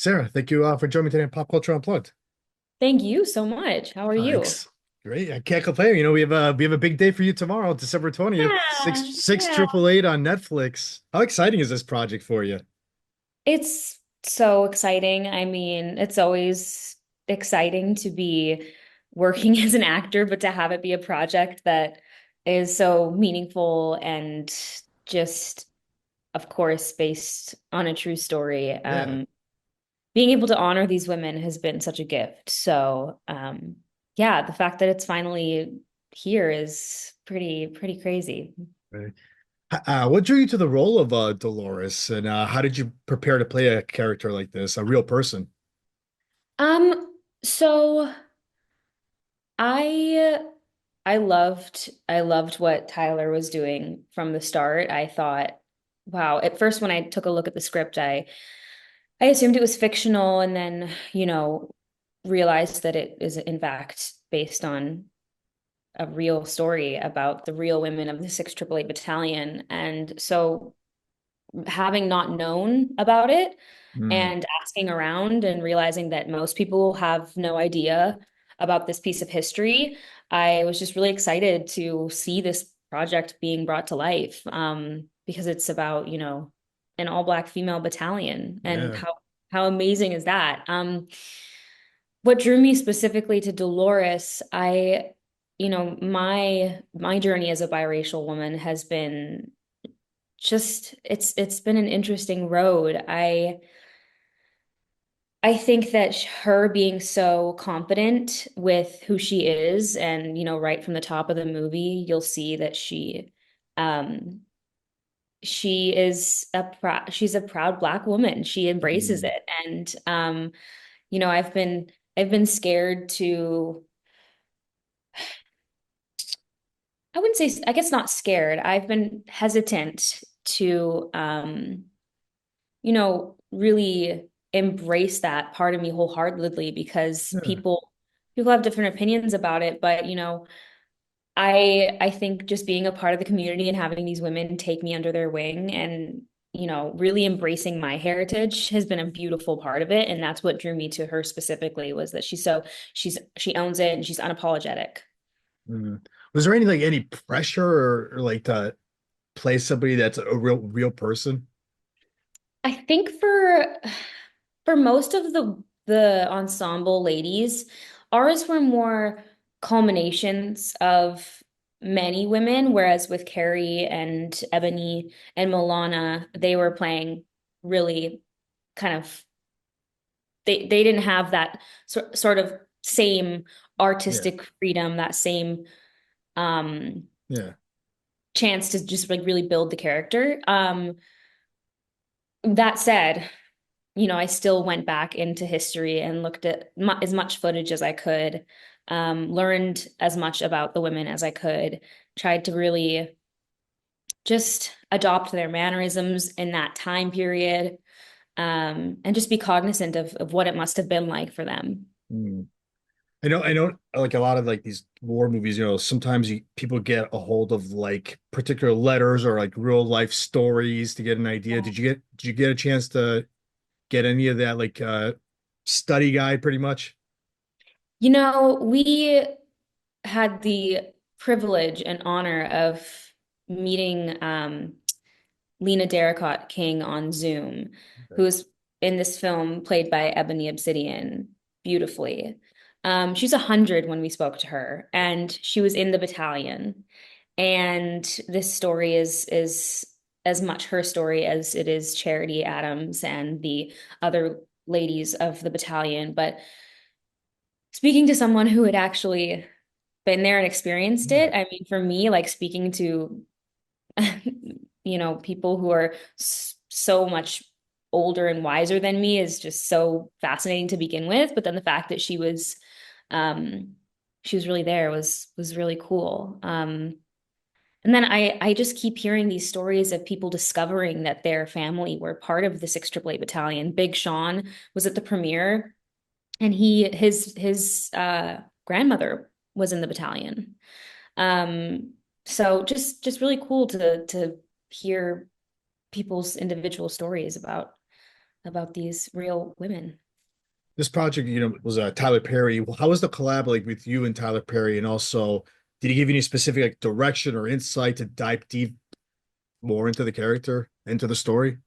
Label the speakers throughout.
Speaker 1: Sarah, thank you for joining me today on Pop Culture Unplugged.
Speaker 2: Thank you so much. How are you?
Speaker 1: Thanks. Great. I can't complain. We have a big day for you tomorrow, December 20th. Six
Speaker 2: Yeah,
Speaker 1: six
Speaker 2: yeah.
Speaker 1: triple eight on Netflix. How exciting is this project for you?
Speaker 2: It's so exciting. I mean, it's always exciting to be working as an actor, but to have it be a project that is so meaningful and just, of course, based on a true story.
Speaker 1: Yeah.
Speaker 2: Being able to honor these women has been such a gift. So, yeah, the fact that it's finally here is pretty crazy.
Speaker 1: Right. What drew you to the role of Dolores, and how did you prepare to play a character like this, a real person?
Speaker 2: So I I loved what Tyler was doing from the start. I thought, wow, at first when I took a look at the script, I assumed it was fictional and then, realized that it is in fact based on a real story about the real women of the 6th Battalion. And so having not known about it
Speaker 1: Hmm.
Speaker 2: and asking around and realizing that most people have no idea about this piece of history, I was just really excited to see this project being brought to life, because it's about, an all-black female battalion, and
Speaker 1: Yeah.
Speaker 2: how amazing is that? What drew me specifically to Dolores, my journey as a biracial woman has been just it's been an interesting road. I think that her being so confident with who she is, and right from the top of the movie you'll see that um she's a proud black woman. She embraces
Speaker 1: Hmm.
Speaker 2: it. And I've been scared to, I wouldn't say, I guess not scared. I've been hesitant to really embrace that part of me wholeheartedly, because
Speaker 1: Yeah.
Speaker 2: people have different opinions about it. But I think just being a part of the community and having these women take me under their wing and really embracing my heritage has been a beautiful part of it. And that's what drew me to her specifically, was that she owns it and she's unapologetic.
Speaker 1: Mm. Was there any pressure or like to play somebody that's a real person?
Speaker 2: I think for most of the ensemble ladies, ours were more culminations of many women, whereas with Carrie and Ebony and Milana, they were playing really kind of, they didn't have that sort of same
Speaker 1: Yeah.
Speaker 2: artistic freedom, that same um
Speaker 1: Yeah.
Speaker 2: chance to just like really build the character. That said, I still went back into history and looked at mu as much footage as I could, learned as much about the women as I could, tried to really just adopt their mannerisms in that time period, and just be cognizant of what it must have been like for them.
Speaker 1: Mm. I know, like a lot of like these war movies, sometimes people get a hold of like particular letters or like real life stories to get an idea. Did you get a chance to get any of that like study guide pretty much?
Speaker 2: We had the privilege and honor of meeting Lena Derot King on Zoom,
Speaker 1: Okay.
Speaker 2: who's in this film played by Ebony Obsidian beautifully. She's 100 when we spoke to her, and she was in the battalion. And this story is as much her story as it is Charity Adams and the other ladies of the battalion. But speaking to someone who had actually been there and experienced
Speaker 1: Yeah.
Speaker 2: it, I mean, for me, like speaking to people who are so much older and wiser than me is just so fascinating to begin with. But then the fact that um, she was really there was really cool. And then I just keep hearing these stories of people discovering that their family were part of the 6th Battalion. Big Sean was at the premiere, and his grandmother was in the battalion. Um, so just really cool to hear people's individual stories about. about these real women.
Speaker 1: This project, was Tyler Perry. How was the collab like with you and Tyler Perry? And also, did he give you any specific like direction or insight to dive deep more into the character, into the story?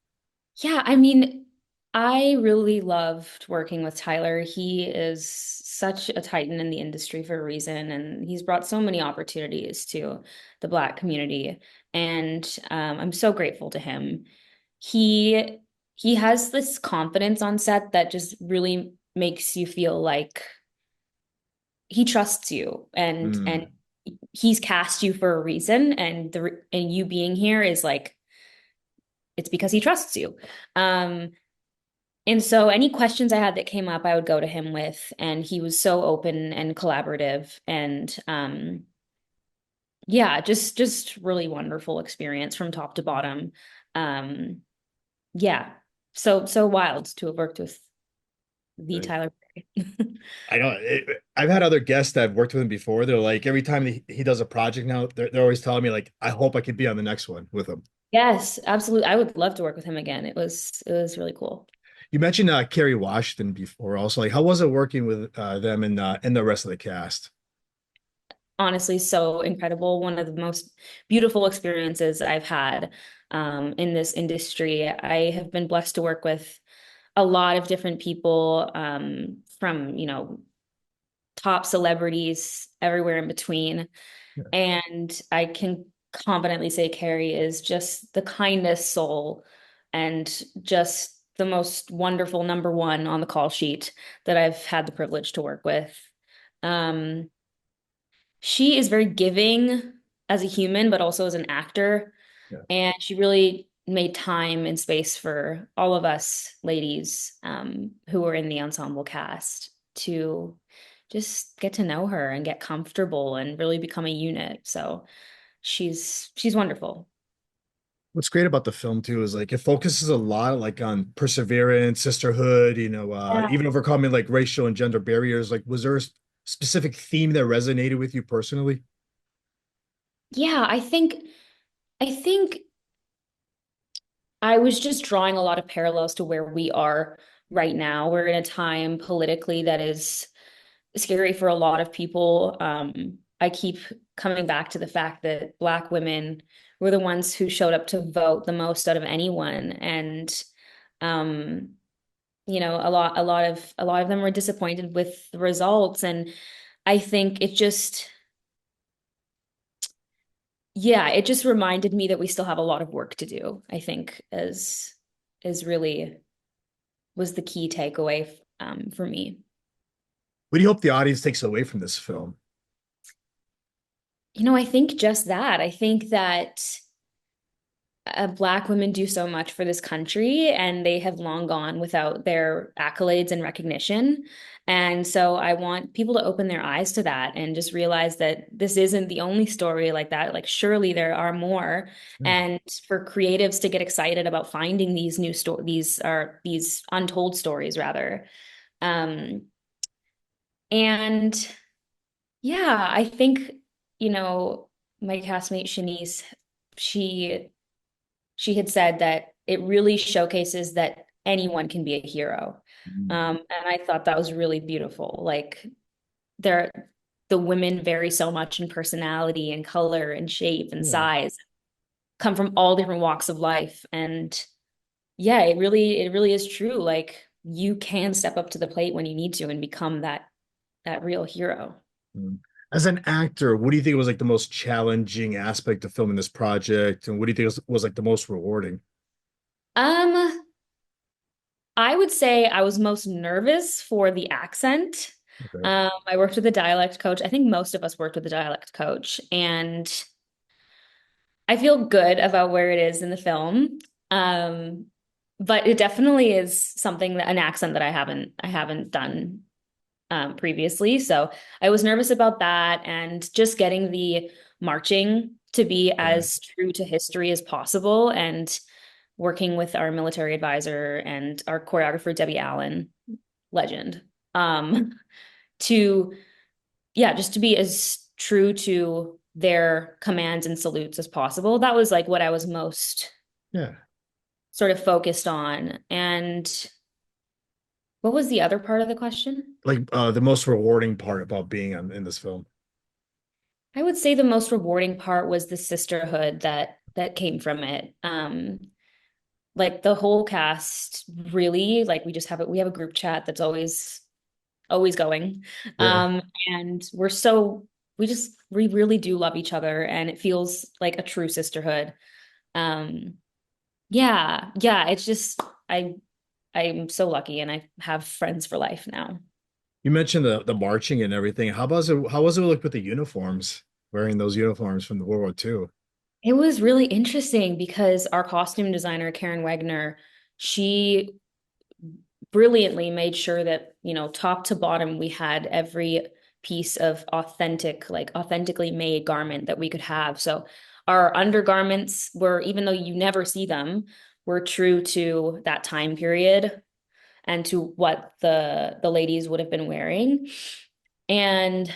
Speaker 2: Yeah, I mean, I really loved working with Tyler. He is such a titan in the industry for a reason, and he's brought so many opportunities to the Black community. And I'm so grateful to him. He he has this confidence on set that just really makes you feel like he trusts you, and
Speaker 1: Hmm.
Speaker 2: he's cast you for a reason, and you being here is like it's because he trusts you. Um, And so any questions I had that came up, I would go to him with, and he was so open and collaborative and yeah, just really wonderful experience from top to bottom. Um yeah. So wild to have worked with the Tyler Perry.
Speaker 1: I know I've had other guests that I've worked with him before. They're like, every time he does a project now, they're always telling me like, I hope I could be on the next one with him.
Speaker 2: Yes, absolutely. I would love to work with him again. It was really cool.
Speaker 1: You mentioned Kerry Washington before. Also, like, how was it working with them and the rest of the cast?
Speaker 2: Honestly, so incredible. One of the most beautiful experiences I've had in this industry. I have been blessed to work with a lot of different people from, top celebrities everywhere in between.
Speaker 1: Yeah.
Speaker 2: And I can confidently say Carrie is just the kindest soul and just the most wonderful number one on the call sheet that I've had the privilege to work with. Um, she is very giving as a human, but also as an actor.
Speaker 1: Yeah.
Speaker 2: And she really made time and space for all of us ladies who were in the ensemble cast to just get to know her and get comfortable and really become a unit. So she's wonderful.
Speaker 1: What's great about the film too is like it focuses a lot like on perseverance, sisterhood,
Speaker 2: Yeah.
Speaker 1: even overcoming like racial and gender barriers. Like, was there a specific theme that resonated with you personally?
Speaker 2: Yeah, I think I was just drawing a lot of parallels to where we are right now. We're in a time politically that is scary for a lot of people. I keep coming back to the fact that Black women were the ones who showed up to vote the most out of anyone, and um, a lot of them were disappointed with the results, and I think it just reminded me that we still have a lot of work to do. I think is really was the key takeaway for me.
Speaker 1: What do you hope the audience takes away from this film?
Speaker 2: I think just that. I think that Black women do so much for this country, and they have long gone without their accolades and recognition. And so I want people to open their eyes to that and just realize that this isn't the only story like that. Like, surely there are more.
Speaker 1: Yeah.
Speaker 2: And for creatives to get excited about finding these new these untold stories rather. Um, and yeah, I think, you know, my castmate Shanice, she she had said that it really showcases that anyone can be a hero.
Speaker 1: Mm.
Speaker 2: And I thought that was really beautiful. Like there, the women vary so much in personality and color and shape and
Speaker 1: Yeah.
Speaker 2: size, come from all different walks of life. And yeah, it really is true. Like you can step up to the plate when you need to and become that real hero.
Speaker 1: Mm. As an actor, what do you think was like the most challenging aspect of filming this project, and what do you think was like the most rewarding?
Speaker 2: Um, I would say I was most nervous for the accent.
Speaker 1: Okay.
Speaker 2: I worked with a dialect coach. I think most of us worked with a dialect coach, and I feel good about where it is in the film. Um, but it definitely is something that an accent that I haven't done previously. So I was nervous about that, and just getting the marching to be
Speaker 1: Yeah.
Speaker 2: as true to history as possible, and working with our military advisor and our choreographer Debbie Allen, legend, um, to yeah, just to be as true to their commands and salutes as possible. That was like what I was most
Speaker 1: Yeah.
Speaker 2: sort of focused on. And what was the other part of the question?
Speaker 1: Like the most rewarding part about being in this film.
Speaker 2: I would say the most rewarding part was the sisterhood that came from it. Like the whole cast really, like we have a group chat that's always going.
Speaker 1: Yeah.
Speaker 2: And we really do love each other and it feels like a true sisterhood. Um, yeah, it's just I'm so lucky and I have friends for life now.
Speaker 1: You mentioned the marching and everything. How was it like with the uniforms, wearing those uniforms from the World War II?
Speaker 2: It was really interesting because our costume designer, Karen Wegner, she brilliantly made sure that, top to bottom, we had every piece of authentically made garment that we could have. So our undergarments were, even though you never see them, were true to that time period and to what the ladies would have been wearing. And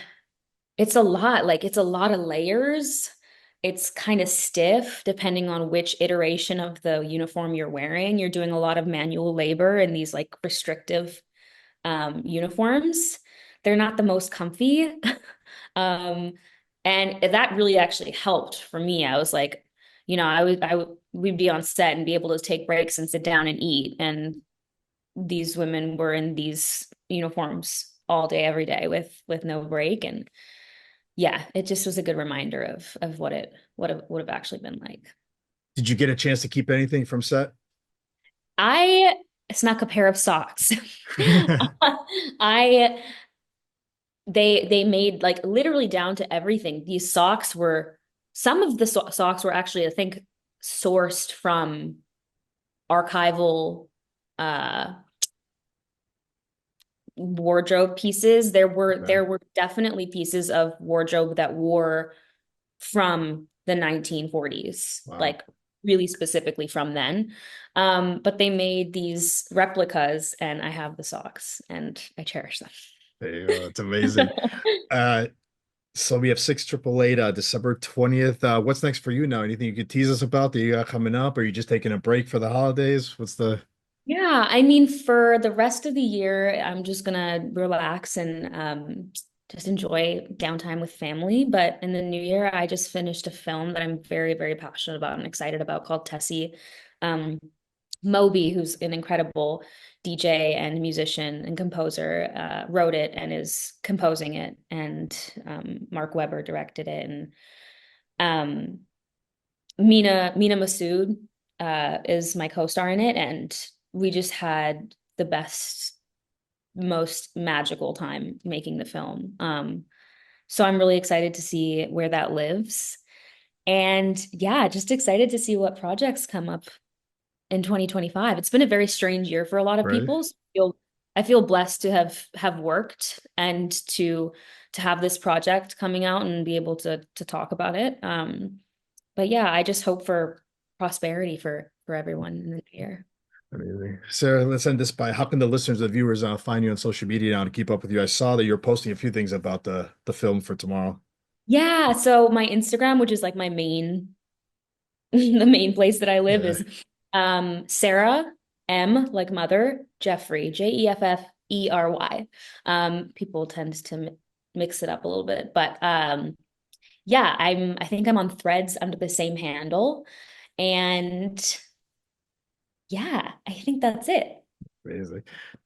Speaker 2: it's a lot of layers. It's kind of stiff depending on which iteration of the uniform you're wearing. You're doing a lot of manual labor in these like restrictive uniforms. They're not the most comfy. um, and that really actually helped for me. I was like, we'd be on set and be able to take breaks and sit down and eat. And these women were in these uniforms all day, every day with no break. And yeah, it just was a good reminder of what it would have actually been like.
Speaker 1: Did you get a chance to keep anything from set?
Speaker 2: I snuck a pair of socks. I they made like literally down to everything. These socks were some of the socks were actually, I think, sourced from archival uh wardrobe pieces.
Speaker 1: Okay.
Speaker 2: There were definitely pieces of wardrobe that wore from the 1940s,
Speaker 1: Wow.
Speaker 2: like really specifically from then. But they made these replicas and I have the socks and I cherish
Speaker 1: There you go. It's amazing.
Speaker 2: them.
Speaker 1: Uh, so we have 688, December 20th. What's next for you now? Anything you could tease us about that you got coming up? Or are you just taking a break for the holidays? What's the
Speaker 2: Yeah, I mean, for the rest of the year, I'm just gonna relax and just enjoy downtime with family. But in the new year, I just finished a film that I'm very, very passionate about and excited about called Tessie. Um, Moby, who's an incredible DJ and musician and composer, wrote it and is composing it, and Mark Webber directed it, and um, Mina Masood is my co-star in it, and we just had the best, most magical time making the film. So I'm really excited to see where that lives. And yeah, just excited to see what projects come up in 2025. It's been a very strange year for a lot of
Speaker 1: right?
Speaker 2: people. So I feel blessed to have worked and to have this project coming out and be able to talk about it. But yeah, I just hope for prosperity for everyone in the new year.
Speaker 1: Amazing. Sarah, let's end this by how can the listeners, the viewers, find you on social media now to keep up with you? I saw that you're posting a few things about the film for tomorrow.
Speaker 2: Yeah, so my Instagram, which is like my main the main place that I live
Speaker 1: Yeah.
Speaker 2: is Sarah M like mother, Jeffrey, Jeffery. People tend to mix it up a little bit, but yeah, I think I'm on Threads under the same handle. And yeah, I think that's it.
Speaker 1: Amazing.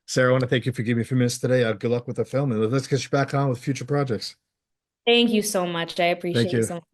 Speaker 1: Sarah, I want to thank you for giving me a few minutes today. Good luck with the film, and let's get you back on with future projects.
Speaker 2: Thank you so much. I
Speaker 1: Thank
Speaker 2: appreciate you
Speaker 1: you.
Speaker 2: so much.